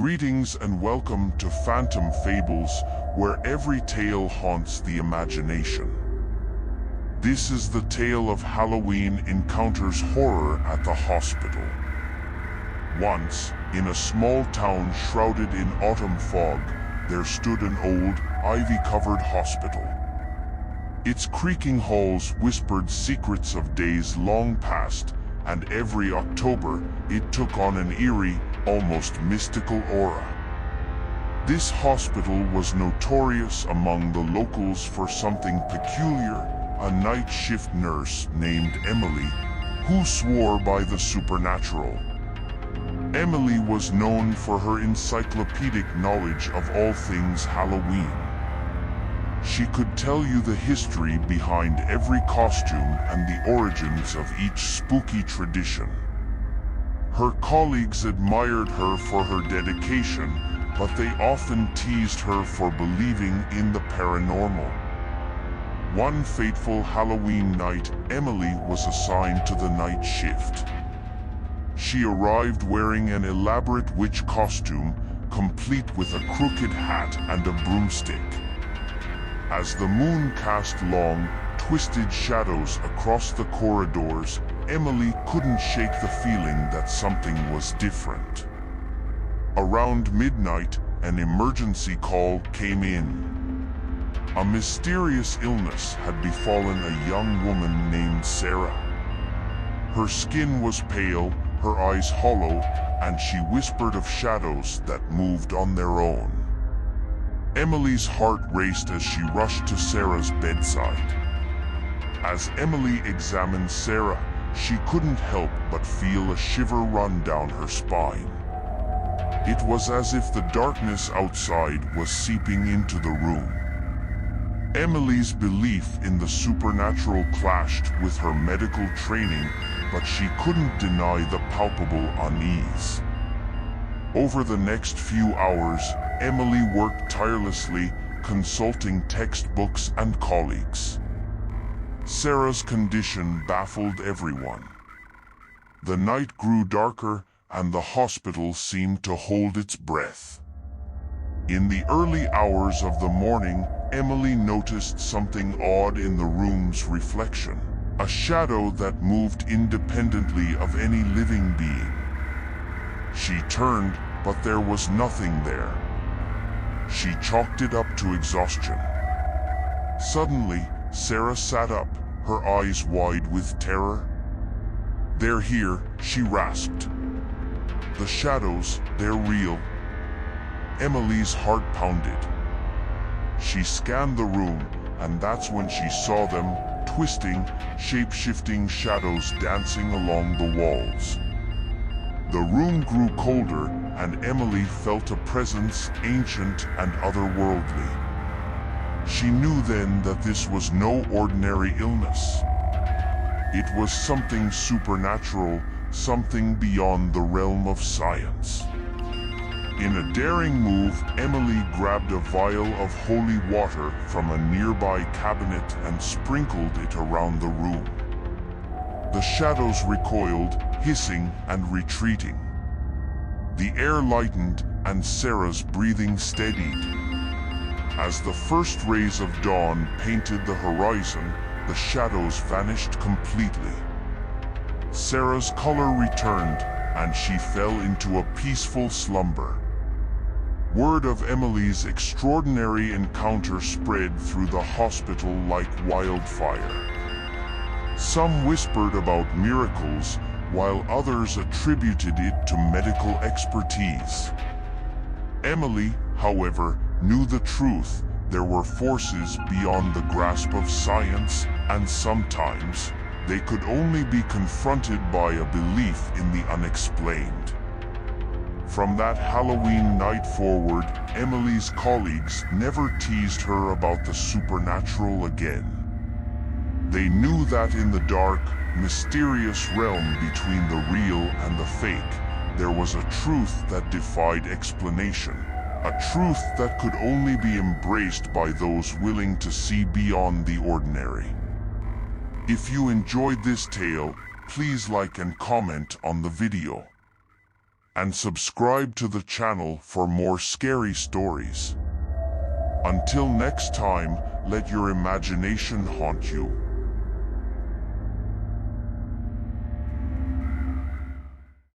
Greetings and welcome to Phantom Fables, where every tale haunts the imagination. This is the tale of Halloween encounters horror at the hospital. Once, in a small town shrouded in autumn fog, there stood an old, ivy-covered hospital. Its creaking halls whispered secrets of days long past, and every October, it took on an eerie, almost mystical aura. This hospital was notorious among the locals for something peculiar, a night shift nurse named Emily, who swore by the supernatural. Emily was known for her encyclopedic knowledge of all things Halloween. She could tell you the history behind every costume and the origins of each spooky tradition. Her colleagues admired her for her dedication, but they often teased her for believing in the paranormal. One fateful Halloween night, Emily was assigned to the night shift. She arrived wearing an elaborate witch costume, complete with a crooked hat and a broomstick. As the moon cast long, twisted shadows across the corridors, Emily couldn't shake the feeling that something was different. Around midnight, an emergency call came in. A mysterious illness had befallen a young woman named Sarah. Her skin was pale, her eyes hollow, and she whispered of shadows that moved on their own. Emily's heart raced as she rushed to Sarah's bedside. As Emily examined Sarah, she couldn't help but feel a shiver run down her spine. It was as if the darkness outside was seeping into the room. Emily's belief in the supernatural clashed with her medical training, but she couldn't deny the palpable unease. Over the next few hours, Emily worked tirelessly, consulting textbooks and colleagues. Sarah's condition baffled everyone. The night grew darker, and the hospital seemed to hold its breath. In the early hours of the morning, Emily noticed something odd in the room's reflection, a shadow that moved independently of any living being. She turned, but there was nothing there. She chalked it up to exhaustion. Suddenly, Sarah sat up, her eyes wide with terror. "They're here," she rasped. "The shadows, they're real." Emily's heart pounded. She scanned the room, and that's when she saw them, twisting, shape-shifting shadows dancing along the walls. The room grew colder, and Emily felt a presence ancient and otherworldly. She knew then that this was no ordinary illness. It was something supernatural, something beyond the realm of science. In a daring move, Emily grabbed a vial of holy water from a nearby cabinet and sprinkled it around the room. The shadows recoiled, hissing and retreating. The air lightened, and Sarah's breathing steadied. As the first rays of dawn painted the horizon, the shadows vanished completely. Sarah's color returned, and she fell into a peaceful slumber. Word of Emily's extraordinary encounter spread through the hospital like wildfire. Some whispered about miracles, while others attributed it to medical expertise. Emily, however, knew the truth. There were forces beyond the grasp of science, and sometimes they could only be confronted by a belief in the unexplained. From that Halloween night forward, Emily's colleagues never teased her about the supernatural again. They knew that in the dark, mysterious realm between the real and the fake, there was a truth that defied explanation, a truth that could only be embraced by those willing to see beyond the ordinary. If you enjoyed this tale, please like and comment on the video. and subscribe to the channel for more scary stories. Until next time, let your imagination haunt you.